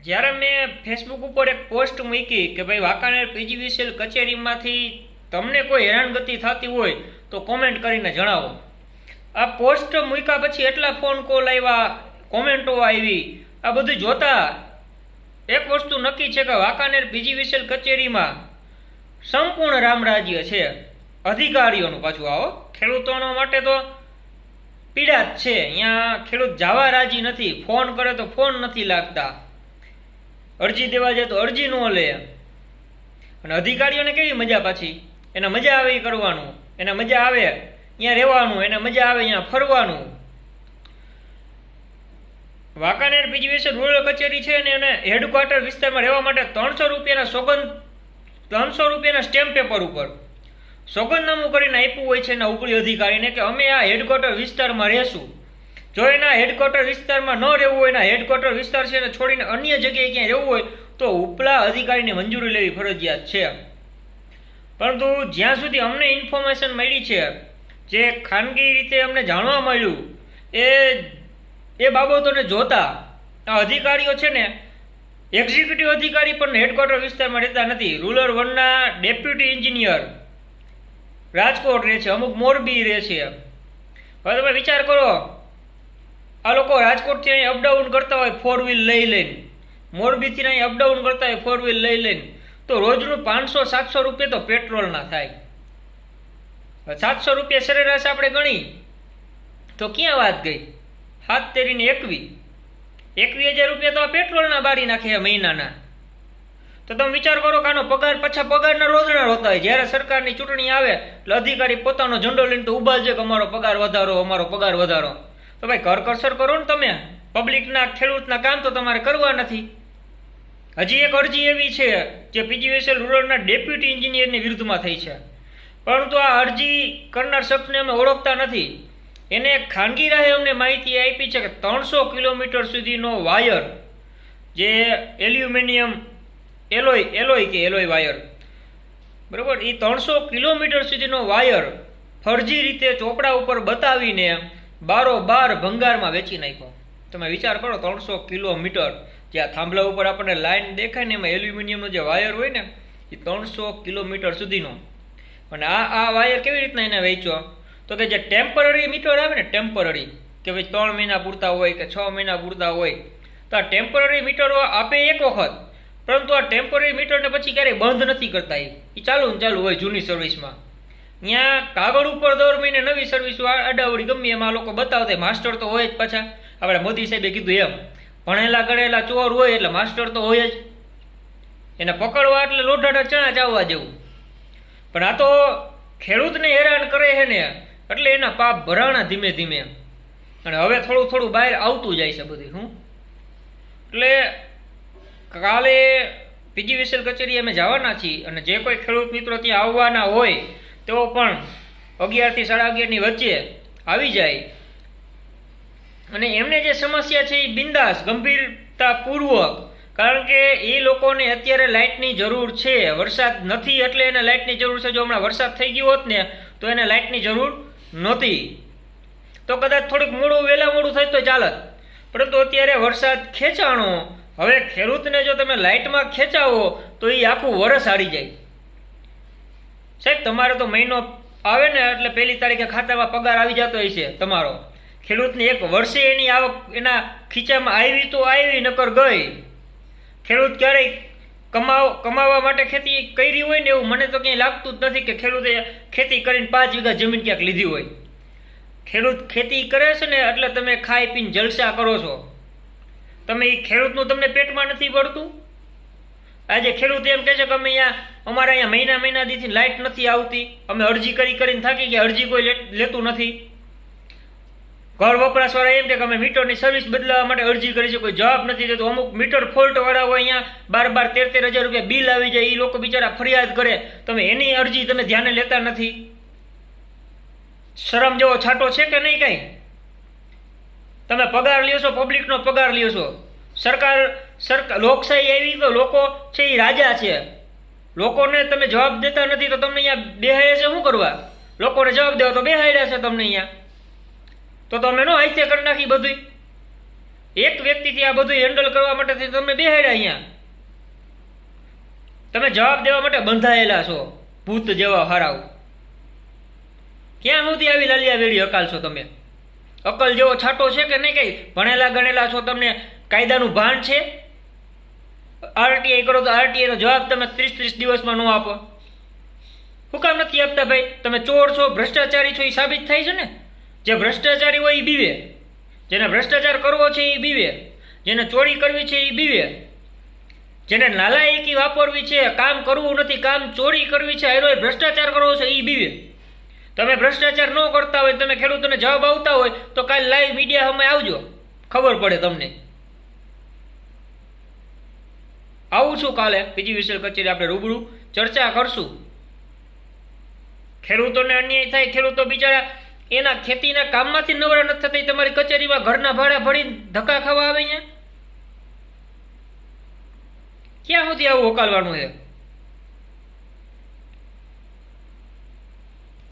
જ્યારે મેં ફેસબુક ઉપર એક પોસ્ટ મૂકી કે ભાઈ વાંકાનેર પીજીવીસીએલ કચેરીમાંથી તમને કોઈ હેરાનગતિ થતી હોય તો કોમેન્ટ કરીને જણાવો. આ પોસ્ટ મૂક્યા પછી એટલા ફોન કોલ આવ્યા, કોમેન્ટો આવી. આ બધું જોતા એક વસ્તુ નક્કી છે કે વાંકાનેર પીજીવીસીએલ કચેરીમાં સંપૂર્ણ રામરાજ્ય છે. અધિકારીઓનું પાછું આવો, ખેડૂતોનો માટે તો પીડા જ છે. અહીંયા ખેડૂત જવા રાજી નથી, ફોન કરે તો ફોન નથી લાગતા, અરજી દેવા જાય તો અરજી ન લે. અને અધિકારીઓને કેવી મજા, પાછી એને મજા આવે એ કરવાનું, એને મજા આવે અહીંયા રહેવાનું, એને મજા આવે અહીંયા ફરવાનું. વાંકાનેર પીજીવીસીએલ રૂરલ કચેરી છે ને એને હેડક્વાર્ટર વિસ્તારમાં રહેવા માટે 300 રૂપિયાના સોગંદ, 300 રૂપિયાના સ્ટેમ્પ પેપર ઉપર સોગંદનામું કરીને આપ્યું હોય છે એના ઉપરી અધિકારીને કે અમે આ હેડક્વાર્ટર વિસ્તારમાં રહેશું. જો એના હેડક્વાર્ટર વિસ્તારમાં ન રહેવું હોય, એના હેડક્વાર્ટર વિસ્તાર છે એને છોડીને અન્ય જગ્યાએ ક્યાંય રહેવું હોય તો ઉપલા અધિકારીની મંજૂરી લેવી ફરજિયાત છે. પરંતુ જ્યાં સુધી અમને ઇન્ફોર્મેશન મળી છે, જે ખાનગી રીતે અમને જાણવા મળ્યું, એ બાબતોને જોતા આ અધિકારીઓ છે ને એક્ઝિક્યુટિવ અધિકારી પણ હેડક્વાર્ટર વિસ્તારમાં રહેતા નથી. રૂરલ 1ના ડેપ્યુટી એન્જિનિયર રાજકોટ રહે છે, અમુક મોરબી રહે છે. હવે તમે વિચાર કરો, આ લોકો રાજકોટથી અહીં અપડાઉન કરતા હોય 4 વ્હીલ લઈ લઈને, મોરબીથી અહીં અપડાઉન કરતા હોય 4 વ્હીલ લઈ લઈને, તો રોજનું 500-700 રૂપિયા તો પેટ્રોલના થાય. 700 રૂપિયા સરેરાશ આપણે ગણી તો ક્યાં વાત ગઈ? 7 તેરીને 21,000 રૂપિયા તો આ પેટ્રોલના બારી નાખે મહિનાના. તો તમે વિચાર કરો કે આનો પગાર પાછા પગારના રોજના હોતા હોય. જ્યારે સરકારની ચૂંટણી આવે એટલે અધિકારી પોતાનો ઝંડો લઈને તો ઊભા છે કે અમારો પગાર વધારો, અમારો પગાર વધારો. તો ભાઈ કરકસર કરો ને તમે, પબ્લિકના ખેડૂતના કામ તો તમારે કરવા નથી. હજી એક અરજી એવી છે જે પીજીવીસીએલ રૂરલના ડેપ્યુટી એન્જિનિયરની વિરુદ્ધમાં થઈ છે, પરંતુ આ અરજી કરનાર શખ્સને અમે ઓળખતા નથી. એને ખાનગી રાહે અમને માહિતી આપી છે કે 300 કિલોમીટર સુધીનો વાયર, જે એલ્યુમિનિયમ એલોય વાયર, બરાબર, એ 300 કિલોમીટર સુધીનો વાયર ફરજી રીતે ચોપડા ઉપર બતાવીને બારોબાર ભંગારમાં વેચી નાખ્યો. તમે વિચાર કરો, 300 કિલોમીટર, જે આ થાંભલા ઉપર આપણને લાઈન દેખાય ને એમાં એલ્યુમિનિયમનો જે વાયર હોય ને એ 300 કિલોમીટર સુધીનો. અને આ વાયર કેવી રીતના એને વેચ્યો? તો કે જે ટેમ્પરરી મીટર આવે ને, ટેમ્પરરી, કે ભાઈ 3 મહિના પૂરતા હોય કે 6 મહિના પૂરતા હોય, તો આ ટેમ્પરરી મીટરો આપે એક વખત, પરંતુ આ ટેમ્પરરી મીટરને પછી ક્યારેય બંધ નથી કરતા. એ ચાલુ ને ચાલુ હોય જૂની સર્વિસમાં. ત્યાં કાગળ ઉપર દર મહિને નવી સર્વિસો આડાવડી ગમે એમાં લોકો બતાવતા. માસ્ટર તો હોય જ પાછા. આપણે મોદી સાહેબે કીધું એમ, ભણેલા ગણેલા ચોર હોય એટલે માસ્ટર તો હોય જ. એને પકડવા એટલે લોઢાના ચણા ચાવવા જેવું. પણ આ તો ખેડૂતને હેરાન કરે છે ને, એટલે એના પાપ ભરાણા ધીમે ધીમે. અને હવે થોડું થોડું બહાર આવતું જાય છે બધું. એટલે કાલે પીજીવીસીએલ કચેરી અમે જવાના છીએ, અને જે કોઈ ખેડૂત મિત્રો ત્યાં આવવાના હોય તેઓ પણ 11 થી 11:30ની વચ્ચે આવી જાય. અને એમને જે સમસ્યા છે એ બિંદાસ ગંભીરતાપૂર્વક, કારણ કે એ લોકોને અત્યારે લાઇટની જરૂર છે. વરસાદ નથી એટલે એને લાઇટની જરૂર છે. જો હમણાં વરસાદ થઈ ગયો હોત ને તો એને લાઇટની જરૂર નહોતી, તો કદાચ થોડીક વહેલા મોડું થાય તો ચાલત. પરંતુ અત્યારે વરસાદ ખેંચાણો, હવે ખેડૂતને જો તમે લાઇટમાં ખેંચાવો તો એ આખું વરસ હારી જાય. સાહેબ, તમારે તો મહિનો આવે ને એટલે 1 તારીખે ખાતામાં પગાર આવી જતો હોય છે તમારો. ખેડૂતને એક વર્ષે એની આવક એના ખીચામાં આવી તો આવી, નકર ગઈ. ખેડૂત ક્યારેય કમાવા માટે ખેતી કરી હોય ને એવું મને તો ક્યાંય લાગતું જ નથી કે ખેડૂતે ખેતી કરીને 5 વીઘા જમીન ક્યાંક લીધી હોય. ખેડૂત ખેતી કરે છે ને એટલે તમે ખાઈ પીને જલસા કરો છો. તમે એ ખેડૂતનું તમને પેટમાં નથી પડતું. આજે ખેડૂત એમ કહે છે કે અમે અમારે અહીંયા મહિના દીથી લાઇટ નથી આવતી, અમે અરજી કરીને થાકી ગયા, અરજી કોઈ લેતું નથી. ઘર વપરાશવાળા એમ કે અમે મીટરની સર્વિસ બદલાવવા માટે અરજી કરી છે, કોઈ જવાબ નથી દેતો. અમુક મીટર ફોલ્ટ વાળા હોય, અહીંયા 12,000-13,000 રૂપિયા બિલ આવી જાય, એ લોકો બિચારા ફરિયાદ કરે, તમે એની અરજી તમે ધ્યાને લેતા નથી. શરમ જેવો છાંટો છે કે નહીં કાંઈ? તમે પગાર લ્યો છો, પબ્લિકનો પગાર લ્યો છો. સરકાર લોકશાહી આવી તો લોકો છે એ રાજા છે. લોકોને તમે જવાબ દેતા નથી તો તમને અહીંયા બેહાડ્યા છે શું કરવા? લોકોને જવાબ દેવો તો બેહાડ્યા છે તમને અહીંયા. તો તમે નો આઈથે કરી નાખી બધું. એક વ્યક્તિથી આ બધું હેન્ડલ કરવા માટે તમે બેહાડ્યા અહીંયા. તમે જવાબ દેવા માટે બંધાયેલા છો ભૂત જેવા હરાવ. ક્યાં સુધી આવી લાલિયા વેડી હકાલશો તમે? અકલ જેવો છાંટો છે કે નહીં? કઈ ભણેલા ગણેલા છો? તમને કાયદાનું ભાન છે? આરટીઆઈ કરો તો આરટીઆઈ નો જવાબ તમે 30 દિવસમાં ન આપો. શું કામ નથી આપતા ભાઈ? તમે ચોર છો, ભ્રષ્ટાચારી છો, એ સાબિત થાય છે ને. જે ભ્રષ્ટાચારી હોય એ બીવે, જેને ભ્રષ્ટાચાર કરવો છે એ બીવે, જેને ચોરી કરવી છે એ બીવે, જેને નાલાયકી વાપરવી છે, કામ કરવું નથી, કામ ચોરી કરવી છે, આયરો ભ્રષ્ટાચાર કરવો છે એ બીવે. તમે ભ્ષ્ટાચાર ન કરતા હોય, તમે ખેડૂતોને જવાબ આવતા હોય તો કાલે લાઈવ મીડિયા સામે આવજો, ખબર પડે તમને. આવું છું કાલે પીજીવીસીએલ કચેરી, આપણે રૂબરૂ ચર્ચા કરશું. ખેડૂતોને અન્યાય થાય, ખેડૂતો બિચારા એના ખેતીના કામમાંથી નવરા નથી થતા, તમારી કચેરીમાં ઘરના ભાડા ભરીને ધક્કા ખાવા આવે. અહીંયા ક્યાં સુધી આવું હોકાલવાનું છે?